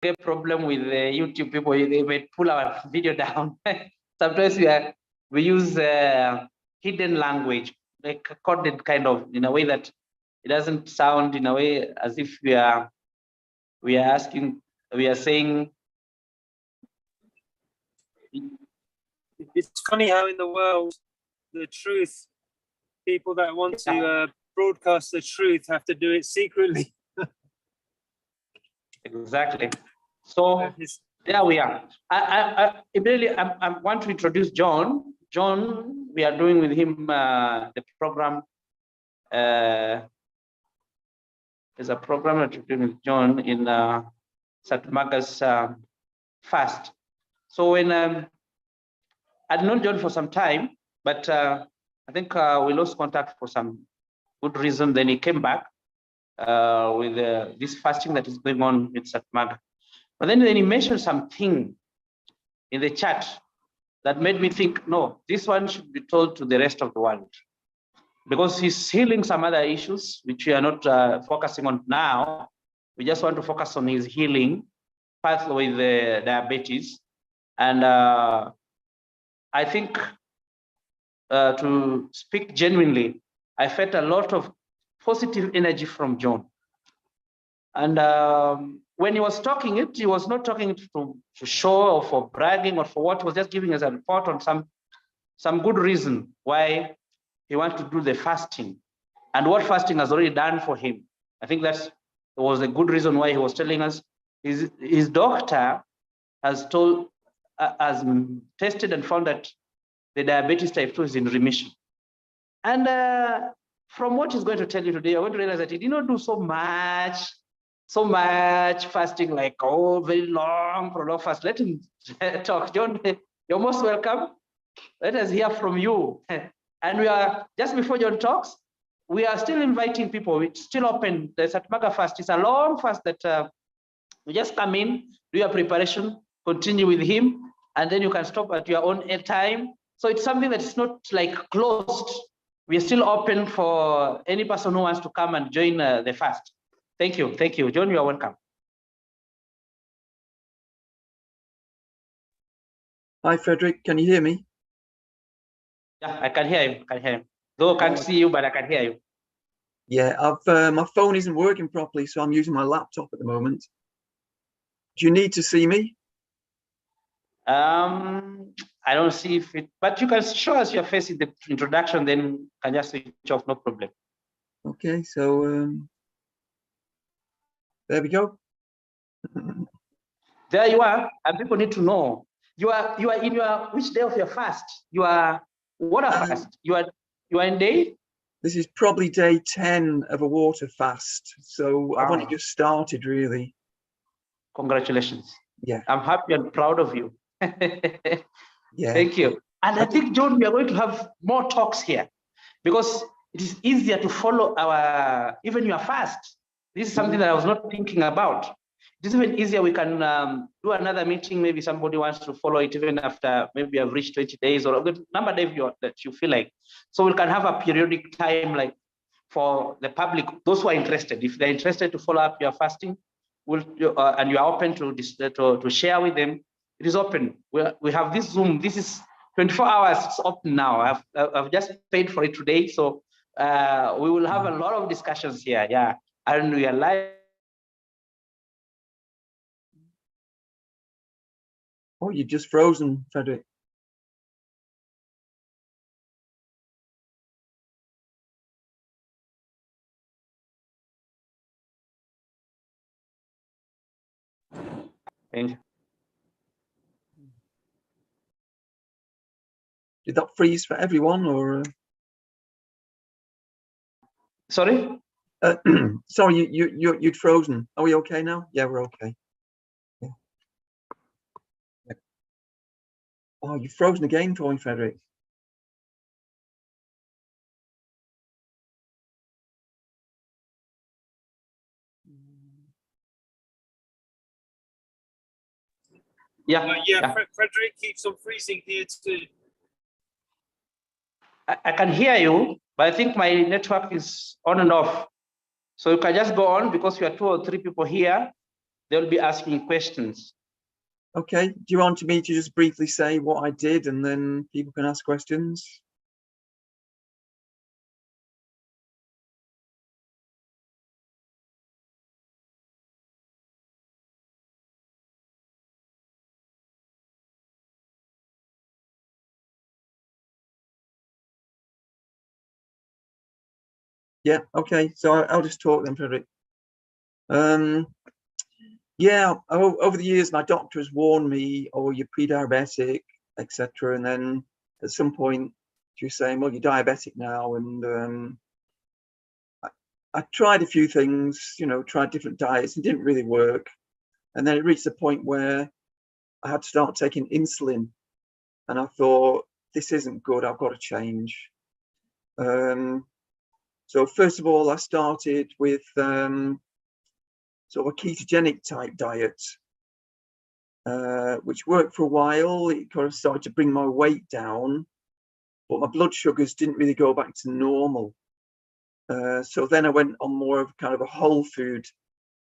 a problem with the YouTube people. They may pull our video down. Sometimes we use hidden language, like coded kind of, in a way that it doesn't sound in a way as if we are saying. It's funny how in the world, the truth, people that want to broadcast the truth have to do it secretly. Exactly. So there we are. I want to introduce John. John, we are doing with him the program. There's a program that we're doing with John in Satmaga's fast. So when I'd known John for some time, but I think we lost contact for some good reason. Then he came back with this fasting that is going on with Satmaga. But then he mentioned something in the chat that made me think, no, this one should be told to the rest of the world, because he's healing some other issues, which we are not focusing on now. We just want to focus on his healing path with the diabetes. And I think to speak genuinely, I felt a lot of positive energy from John. And when he was talking it, he was not talking it to show or for bragging or for what. He was just giving us a report on some good reason why he wants to do the fasting and what fasting has already done for him. I think that was a good reason why he was telling us. His doctor has tested and found that the diabetes type 2 is in remission. And from what he's going to tell you today, you're going to realize that he did not do so much fasting, like, very long, prolonged fast. Let him talk. John, you're most welcome. Let us hear from you. And we are, just before John talks, we are still inviting people. It's still open. The Satmaga fast is a long fast that you just come in, do your preparation, continue with him, and then you can stop at your own time. So it's something that is not like closed. We are still open for any person who wants to come and join the fast. Thank you. Thank you. John, you are welcome. Hi, Frederick. Can you hear me? Yeah, I can hear you. I can hear you. Though I can't see you, but I can hear you. Yeah, my phone isn't working properly, so I'm using my laptop at the moment. Do you need to see me? I don't see if it, but you can show us your face in the introduction, then can just switch off, no problem. Okay, so there we go. There you are, and people need to know you are in your which day of your fast? You are water fast. You are in day. This is probably day 10 of a water fast, so wow. I've only just started, really. Congratulations. Yeah, I'm happy and proud of you. Yeah, thank you. And I think, John, we are going to have more talks here because it is easier to follow even your fast. This is something that I was not thinking about. It is even easier. We can do another meeting. Maybe somebody wants to follow it even after maybe I've reached 20 days or a number of days that you feel like. So we can have a periodic time, like for the public, those who are interested. If they're interested to follow up your fasting, and you are open to share with them, it is open. We have this Zoom. This is 24 hours. It's open now. I've just paid for it today, so we will have a lot of discussions here. Yeah, and we are live. Oh, you're just frozen, Frederick. Thank you. Did that freeze for everyone, or? Sorry? Sorry, you'd frozen. Are we okay now? Yeah, we're okay. Yeah. Oh, you've frozen again for me, Frederick. Yeah. Frederick keeps on freezing here too. I can hear you, but I think my network is on and off. So you can just go on because we are 2 or 3 people here. they'll be asking questions. Okay. Do you want me to just briefly say what I did and then people can ask questions? Yeah, okay. So I'll just talk then, Frederick. Yeah, over the years, my doctor has warned me, oh, you're pre-diabetic, etc. And then at some point, she was saying, well, you're diabetic now. And I tried a few things, you know, tried different diets and didn't really work. And then it reached the point where I had to start taking insulin. And I thought, this isn't good, I've got to change. So first of all, I started with sort of a ketogenic type diet, which worked for a while. It kind of started to bring my weight down, but my blood sugars didn't really go back to normal. So then I went on more of kind of a whole food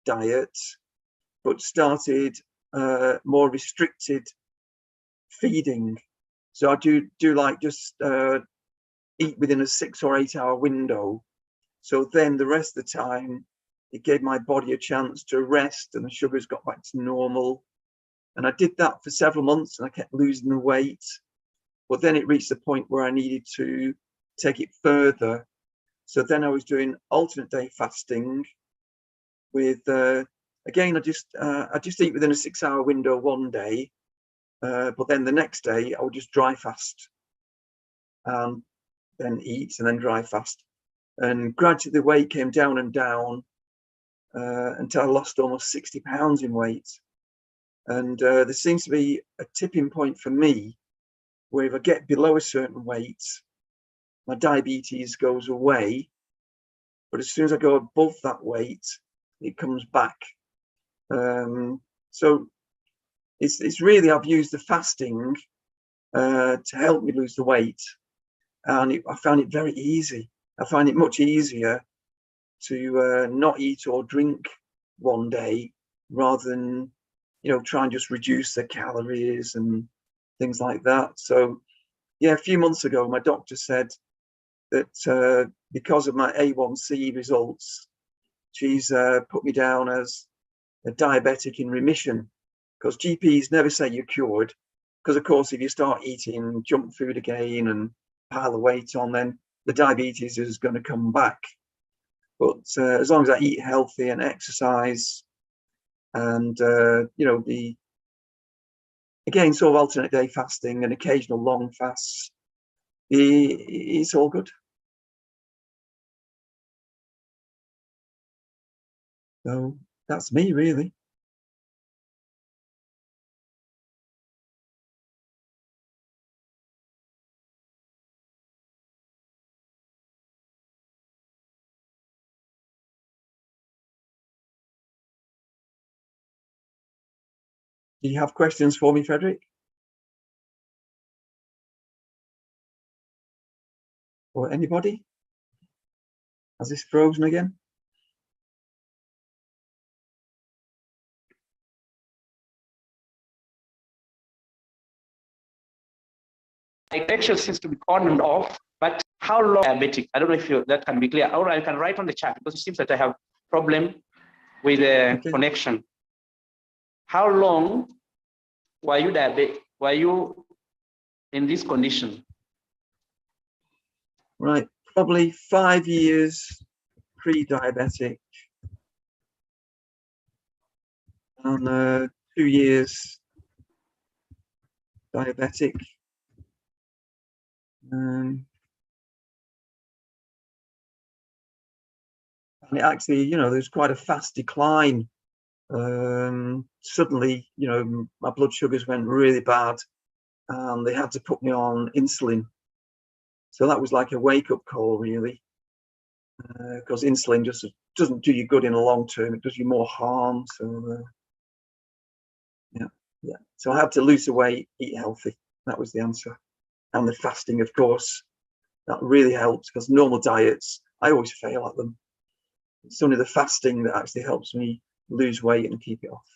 diet, but started more restricted feeding. So I do like just eat within a 6 or 8 hour window. So then the rest of the time, it gave my body a chance to rest and the sugars got back to normal. And I did that for several months and I kept losing the weight. But then it reached the point where I needed to take it further. So then I was doing alternate day fasting with, again, I just eat within a 6 hour window one day. But then the next day I would just dry fast, then eat and then dry fast. And gradually the weight came down and down until I lost almost 60 pounds in weight. And there seems to be a tipping point for me where if I get below a certain weight, my diabetes goes away. But as soon as I go above that weight, it comes back. So it's really, I've used the fasting to help me lose the weight. And I found it very easy. I find it much easier to not eat or drink one day rather than, you know, try and just reduce the calories and things like that. So yeah, a few months ago, my doctor said that because of my A1C results, she's put me down as a diabetic in remission, because GPs never say you're cured. Because of course, if you start eating junk food again and pile the weight on, then the diabetes is going to come back. But as long as I eat healthy and exercise and, you know, again, sort of alternate day fasting and occasional long fasts, it's all good. So that's me, really. Do you have questions for me, Frederick? Or anybody? Has this frozen again? My connection seems to be on and off, but how long diabetic? I don't know if that can be clear. Or I can write on the chat because it seems that I have problem with the connection. How long were you diabetic? Were you in this condition? Right, probably 5 years pre-diabetic and 2 years diabetic. And it actually, you know, there's quite a fast decline. Suddenly, you know, my blood sugars went really bad and they had to put me on insulin. So that was like a wake-up call, really, because insulin just doesn't do you good in the long term. It does you more harm. So yeah. So I had to lose the weight, eat healthy. That was the answer. And the fasting, of course, that really helps, because normal diets, I always fail at them. It's only the fasting that actually helps me lose weight and keep it off.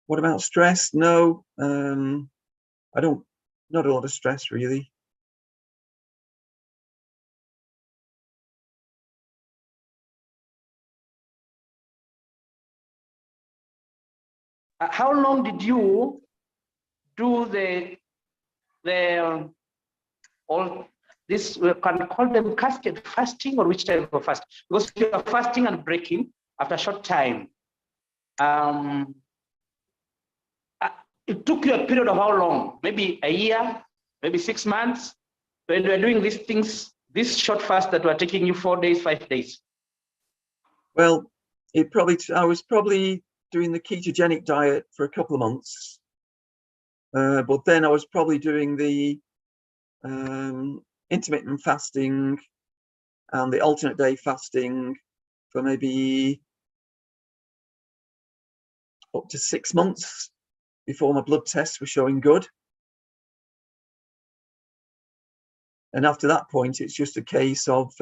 What about stress? No, I don't, not a lot of stress really. How long did you do all this? We can call them cascade fasting, or which type of fast? Because you are fasting and breaking after a short time. It took you a period of how long? Maybe a year, maybe 6 months, when you are doing these things, this short fast that were taking you 4 days, 5 days. Well, I was probably doing the ketogenic diet for a couple of months, but then I was probably doing the intermittent fasting and the alternate day fasting for maybe up to 6 months before my blood tests were showing good. And after that point, it's just a case of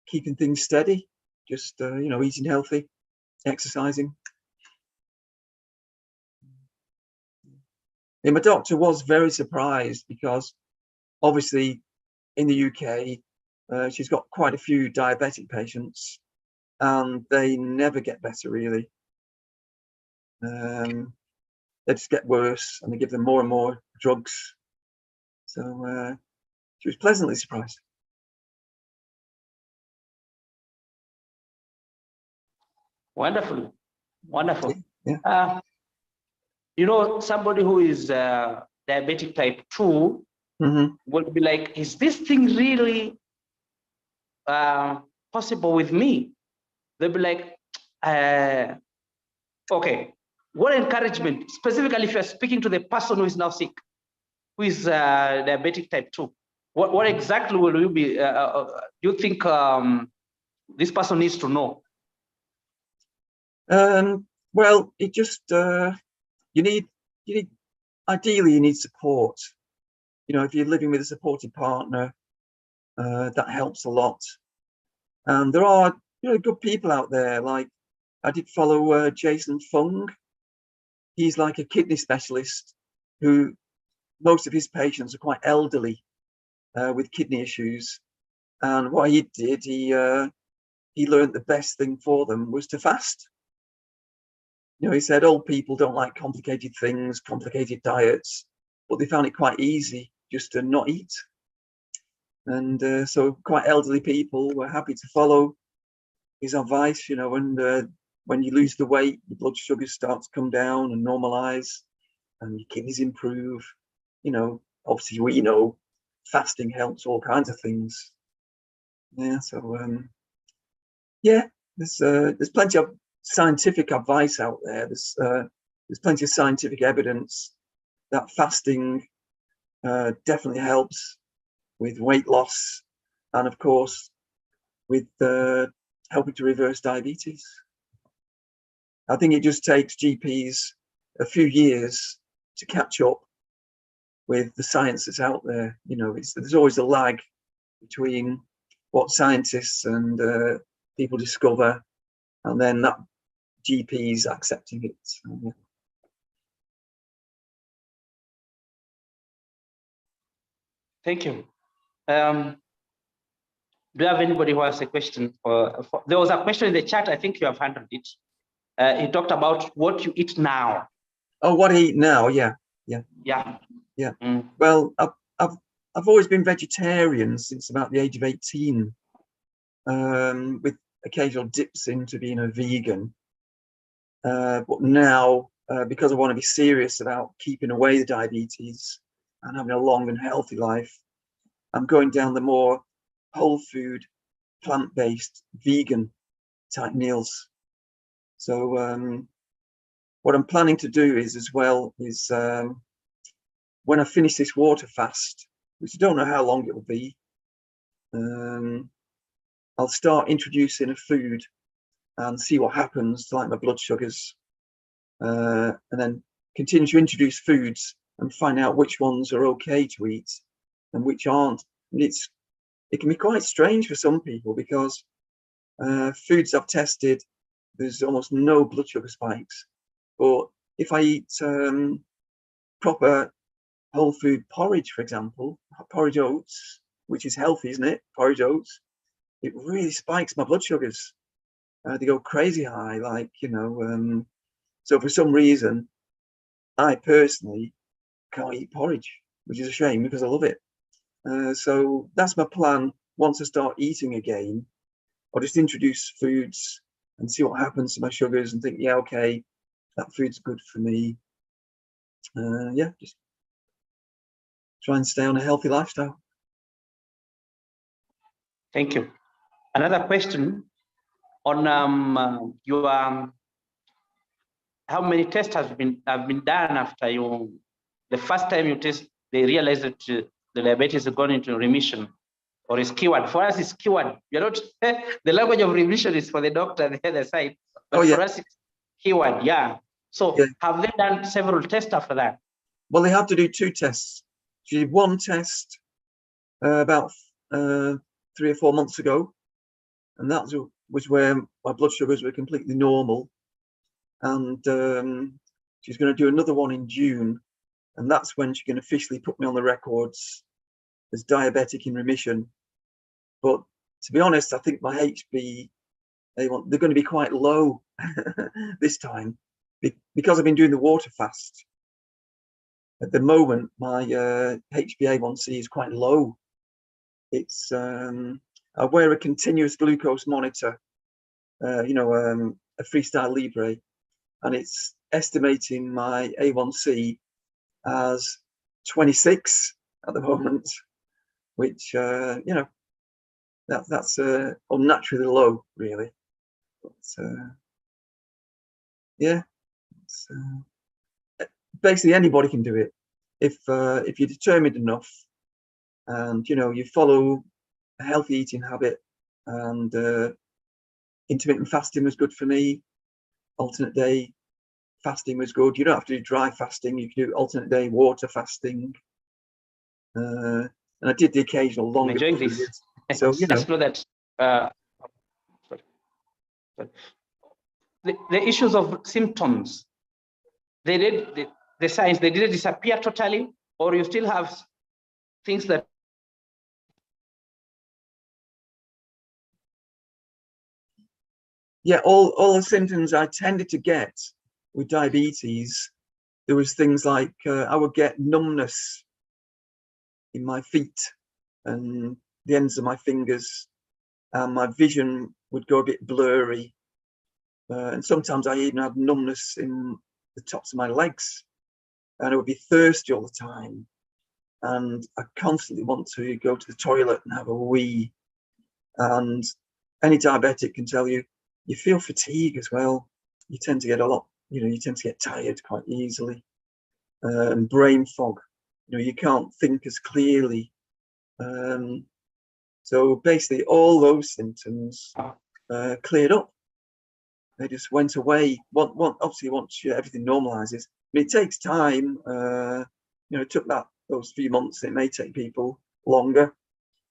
keeping things steady, just you know, eating healthy, exercising. And my doctor was very surprised because obviously in the UK, she's got quite a few diabetic patients and they never get better really. They just get worse and they give them more and more drugs. So she was pleasantly surprised. Wonderful, wonderful. Yeah. You know, somebody who is diabetic type 2 will be like, is this thing really possible with me? They'll be like, okay, what encouragement, specifically if you're speaking to the person who is now sick, who is diabetic type 2, what exactly will you be, do you think this person needs to know? Well, it just, ideally you need support. You know, if you're living with a supportive partner, that helps a lot. And there are, you know, good people out there. Like I did follow Jason Fung. He's like a kidney specialist who most of his patients are quite elderly with kidney issues. And what he did, he learned the best thing for them was to fast. You know, he said old people don't like complicated things, complicated diets, but they found it quite easy just to not eat. And so quite elderly people were happy to follow his advice, you know, and when you lose the weight, your blood sugars start to come down and normalize and your kidneys improve. You know, obviously, we know fasting helps all kinds of things. Yeah, so yeah, there's plenty of scientific advice out there. There's plenty of scientific evidence that fasting definitely helps with weight loss and of course with helping to reverse diabetes. I think it just takes GPs a few years to catch up with the science that's out there. You know, there's always a lag between what scientists and people discover and then that GPs accepting it. So, yeah. Thank you. Do you have anybody who has a question? There was a question in the chat. I think you have handled it. He talked about what you eat now. Oh, what I eat now? Yeah. Well, I've always been vegetarian since about the age of 18, with occasional dips into being a vegan. But now, because I want to be serious about keeping away the diabetes and having a long and healthy life, I'm going down the more whole food, plant-based, vegan type meals. So what I'm planning to do is when I finish this water fast, which I don't know how long it will be, I'll start introducing a food and see what happens to like my blood sugars, and then continue to introduce foods and find out which ones are okay to eat and which aren't. And it can be quite strange for some people because Foods I've tested, there's almost no blood sugar spikes. But if I eat proper whole food porridge, for example, porridge oats, which is healthy, isn't it? Porridge oats, it really spikes my blood sugars. They go crazy high, like, you know. So for some reason, I personally can't eat porridge, which is a shame because I love it. So that's my plan. Once I start eating again, I'll just introduce foods and see what happens to my sugars and think, yeah, okay, that food's good for me. Yeah, just try and stay on a healthy lifestyle. Thank you. Another question on your how many tests have been done after the first time you test, they realized that the diabetes has gone into remission or is cured. For us, it's cured. You're not the language of remission is for the doctor on the other side, but for us, it's cured. Yeah. So have they done several tests after that? Well, they have to do 2 tests. She did 1 test about 3 or 4 months ago, and that was where my blood sugars were completely normal. And she's going to do another one in June, and that's when she can officially put me on the records as diabetic in remission. But to be honest, I think my HbA1c, they're going to be quite low this time because I've been doing the water fast. At the moment, my HbA1c is quite low. It's I wear a continuous glucose monitor, you know, a Freestyle Libre, and it's estimating my A1C as 26 at the moment, which you know, that's unnaturally low, really. But yeah, basically anybody can do it if you're determined enough, and you know, you follow a healthy eating habit. And intermittent fasting was good for me. Alternate day fasting was good. You don't have to do dry fasting. You can do alternate day water fasting. And I did the occasional longer periods. So you know. Just know that the issues of symptoms, they did the signs, they didn't disappear totally, or you still have things that. Yeah, all the symptoms I tended to get with diabetes, there was things like I would get numbness in my feet and the ends of my fingers, and my vision would go a bit blurry. And sometimes I even had numbness in the tops of my legs, and I would be thirsty all the time. And I constantly want to go to the toilet and have a wee. And any diabetic can tell you, you feel fatigue as well. You tend to get you tend to get tired quite easily. And brain fog, you know, you can't think as clearly. So basically all those symptoms cleared up. They just went away. Obviously, once everything normalizes, but it takes time. You know, it took those few months. It may take people longer.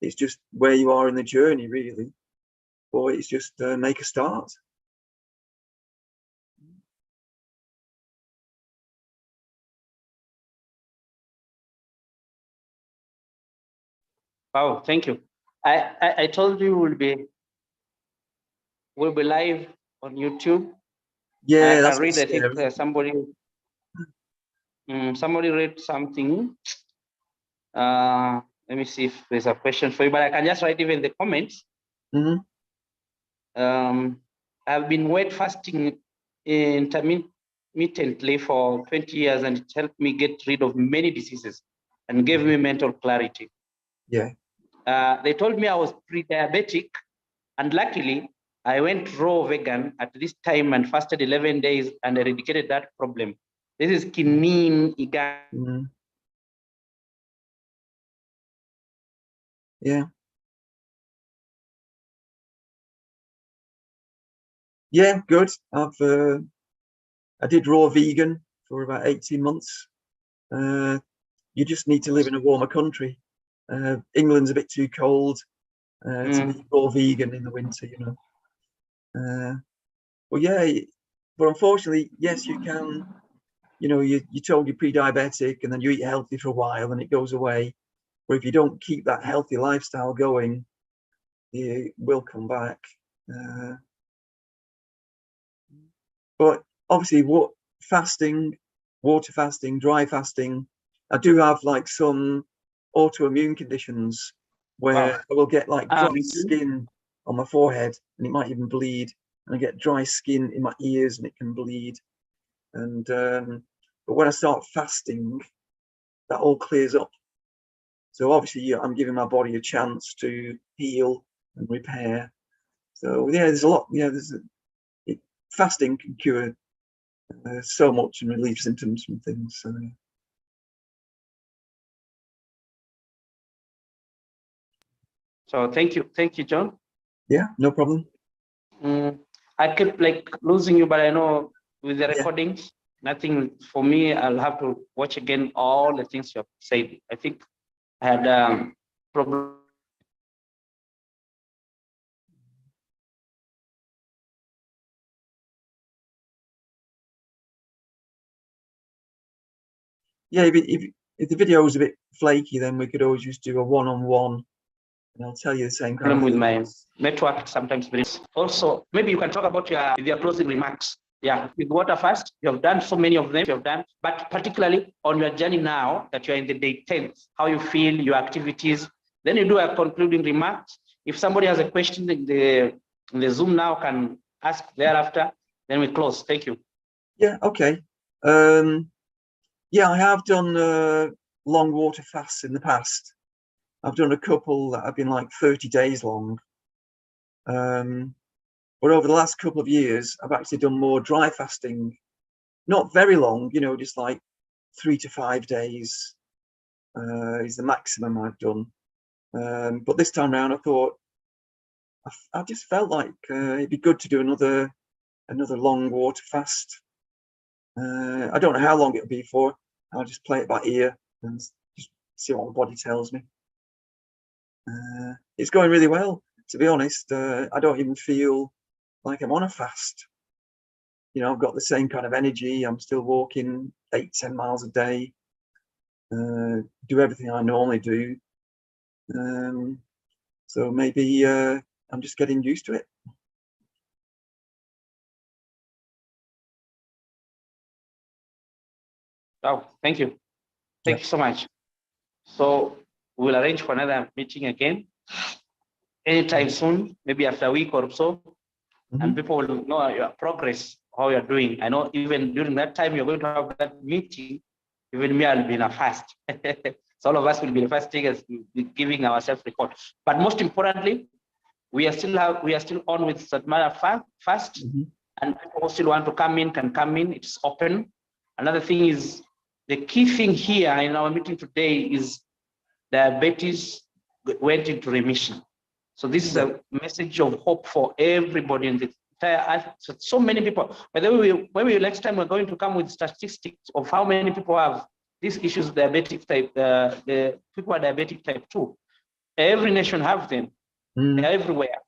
It's just where you are in the journey, really. Or it's just make a start. Wow, thank you. I told you we'll be live on YouTube. Yeah, I read. I think somebody read something. Let me see if there's a question for you, but I can just write even in the comments. Mm-hmm. I've been weight fasting intermittently for 20 years, and it helped me get rid of many diseases and gave me mental clarity. Yeah. They told me I was pre-diabetic, and luckily I went raw vegan at this time and fasted 11 days and eradicated that problem. This is Kinin Iga. Mm-hmm. Yeah. Yeah, good. I did raw vegan for about 18 months. You just need to live in a warmer country. England's a bit too cold to be raw vegan in the winter, you know. Well, yeah, but unfortunately, yes, you can. You know, you're told you're pre-diabetic, and then you eat healthy for a while, and it goes away. Or if you don't keep that healthy lifestyle going, it will come back. But obviously, what fasting, water fasting, dry fasting, I do have like some autoimmune conditions where I will get like dry skin on my forehead, and it might even bleed. And I get dry skin in my ears, and it can bleed. And but when I start fasting, that all clears up. So obviously, I'm giving my body a chance to heal and repair. So yeah, there's a lot. Yeah, fasting can cure so much and relieve symptoms from things. So thank you, John. Yeah, no problem. I kept like losing you, but I know with the recordings, nothing for me. I'll have to watch again all the things you have said. I think I had problem. Yeah, if the video was a bit flaky, then we could always just do a one-on-one, and I'll tell you the same kind of with my network sometimes. Also, maybe you can talk about your closing remarks. Yeah, with water fast, you have done so many of them. You have done, but particularly on your journey now that you are in the day 10th, how you feel, your activities. Then you do a concluding remarks. If somebody has a question in the Zoom now, can ask thereafter. Then we close. Thank you. Yeah. Okay. Yeah, I have done long water fasts in the past. I've done a couple that have been like 30 days long. But over the last couple of years, I've actually done more dry fasting. Not very long, you know, just like 3 to 5 days is the maximum I've done. But this time around, I thought I just felt like it'd be good to do another long water fast. I don't know how long it'll be for. I'll just play it by ear and just see what my body tells me. It's going really well, to be honest. I don't even feel like I'm on a fast. You know, I've got the same kind of energy. I'm still walking 8-10 miles a day. Do everything I normally do. So maybe I'm just getting used to it. Oh, thank you. Thank you so much. So we'll arrange for another meeting again anytime soon, maybe after a week or so, and people will know your progress, how you're doing. I know even during that time you're going to have that meeting, even me, I'll be in a fast. So all of us will be fasting as giving ourselves report. But most importantly, we are still on with Satmara fast, and people who still want to come in can come in. It's open. Another thing is, the key thing here in our meeting today is diabetes went into remission. So this is a message of hope for everybody in the entire earth. So many people. By the way, next time we're going to come with statistics of how many people have these issues, diabetic type, the people are diabetic type 2. Every nation have them. They're everywhere.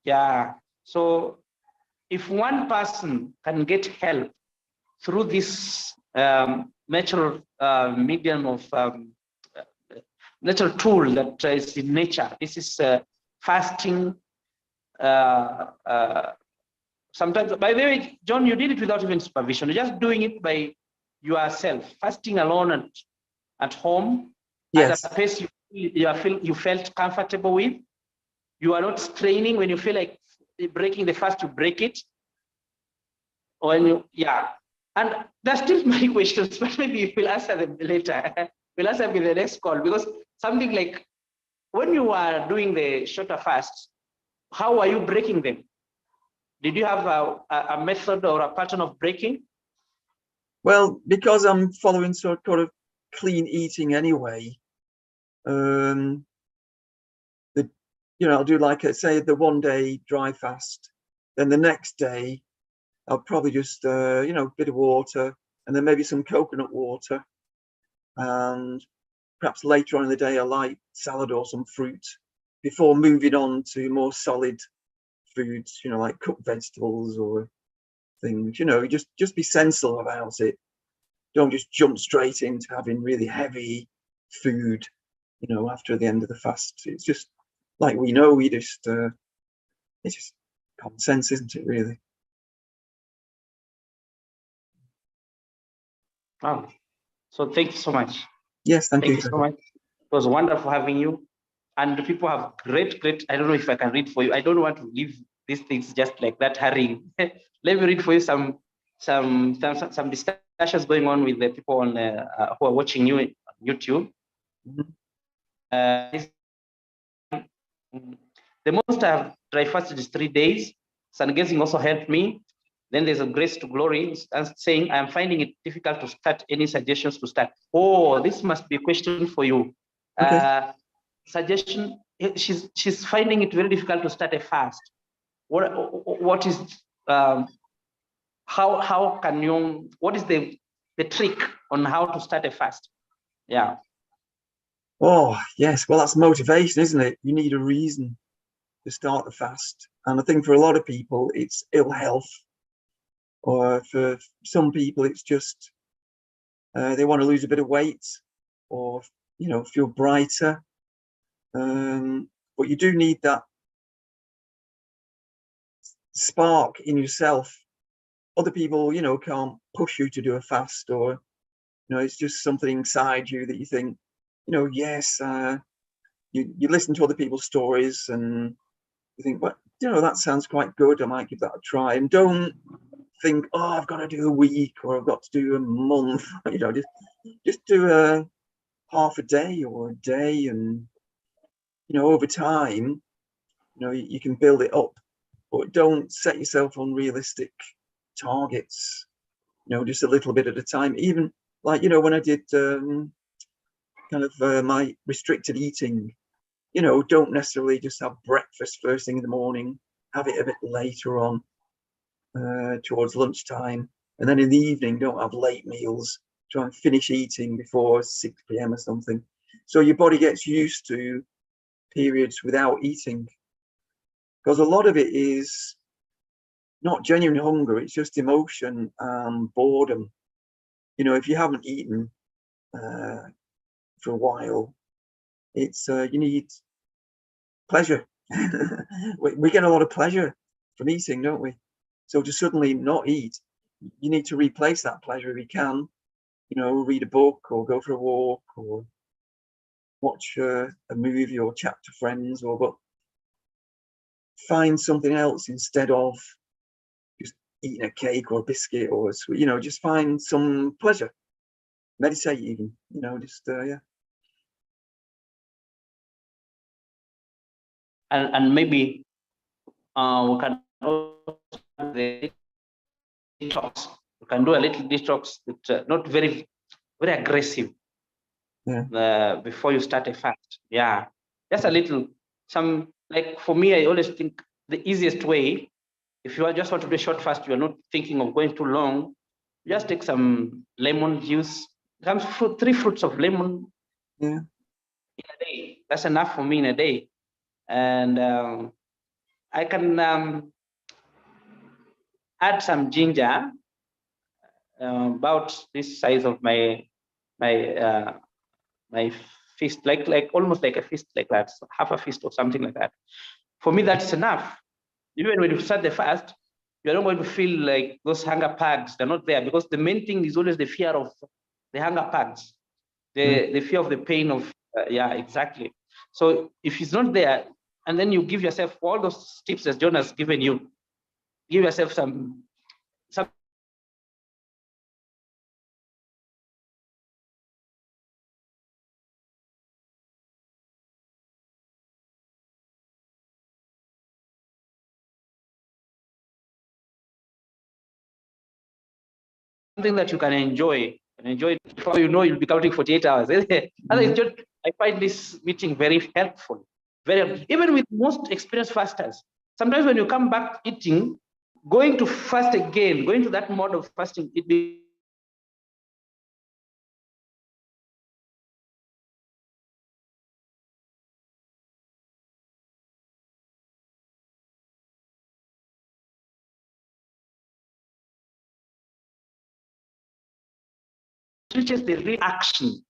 Yeah. So if one person can get help through this natural medium of natural tool that is in nature, this is fasting. Sometimes, by the way, John, you did it without even supervision. You're just doing it by yourself, fasting alone at home. Yes. At a pace you felt comfortable with. You are not straining. When you feel like breaking the fast, you break it. And there's still many questions, but maybe we'll answer them later. We'll answer them in the next call, because something like, when you are doing the shorter fast, how are you breaking them? Did you have a method or a pattern of breaking? Well, because I'm following sort of clean eating anyway, I'll do like say the 1 day dry fast, then the next day I'll probably just a bit of water, and then maybe some coconut water, and perhaps later on in the day a light salad or some fruit, before moving on to more solid foods, you know, like cooked vegetables or things, you know, just be sensible about it. Don't just jump straight into having really heavy food, you know, after the end of the fast. It's just like we know, it's just common sense, isn't it, really? Wow. So thank you so much. Yes, thank Thank you. you so much. It was wonderful having you. And the people have great, I don't know if I can read for you. I don't want to leave these things just like that, hurrying. Let me read for you some discussions going on with the people on who are watching you on YouTube. The most I've dry fasted is 3 days. Sun gazing also helped me. Then there's a grace to glory saying, I'm finding it difficult to start. Any suggestions to start? Oh, this must be a question for you. Okay. Suggestion, she's finding it very difficult to start a fast. What is, how can you, what is the trick on how to start a fast? Yeah. Oh, yes. Well, that's motivation, isn't it? You need a reason to start the fast. And I think for a lot of people, it's ill health. Or for some people, it's just they want to lose a bit of weight or, you know, feel brighter. But you do need that spark in yourself. Other people, you know, can't push you to do a fast, or, you know, it's just something inside you that you think, you know, yes, you listen to other people's stories and you think, well, you know, that sounds quite good. I might give that a try. And don't think, oh, I've got to do a week or I've got to do a month. You know, just do a half a day or a day, and, you know, over time, you know, you can build it up. But don't set yourself unrealistic targets, you know, just a little bit at a time. Even like, you know, when I did kind of my restricted eating, you know, don't necessarily just have breakfast first thing in the morning, have it a bit later on towards lunchtime. And then in the evening, don't have late meals, try and finish eating before 6 p.m. or something. So your body gets used to periods without eating. Because a lot of it is not genuine hunger, it's just emotion and boredom. You know, if you haven't eaten for a while, it's you need pleasure. We get a lot of pleasure from eating, don't we? So to suddenly not eat, you need to replace that pleasure if you can. You know, read a book or go for a walk or watch a movie or chat to friends, or but find something else instead of just eating a cake or a biscuit or a sweet, you know, just find some pleasure. Meditate even, you know, just yeah. And maybe we can also do the detox. We can do a little detox, not very aggressive. Yeah. Before you start a fast. Yeah, just a little. Some, like for me, I always think the easiest way, if you just want to do a short fast, you are not thinking of going too long, just take some lemon juice, some fruit, 3 fruits of lemon in a day. That's enough for me in a day. And I can add some ginger, about this size of my fist, like almost like a fist, like that, so half a fist or something like that. For me, that's enough. Even when you start the fast, you're not going to feel like those hunger pangs. They're not there, because the main thing is always the fear of the hunger pangs, the fear of the pain of yeah, exactly. So if it's not there, and then you give yourself all those tips that John has given you, give yourself some something that you can enjoy. Before you know, you'll be counting 48 hours. I find this meeting very helpful. Even with most experienced fasters, sometimes when you come back eating, going to fast again, going to that mode of fasting, it reaches the real action,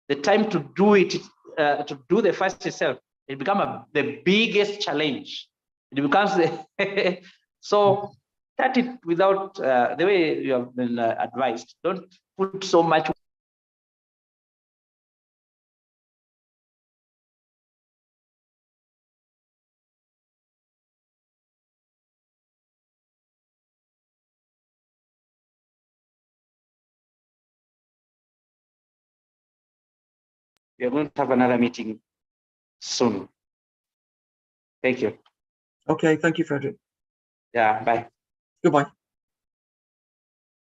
the time to do it, to do the fast itself, it becomes the biggest challenge. It becomes the so start it without the way you have been advised. Don't put so much. We are going to have another meeting soon. Thank you. Okay, thank you, Frederick. Yeah, bye. Goodbye.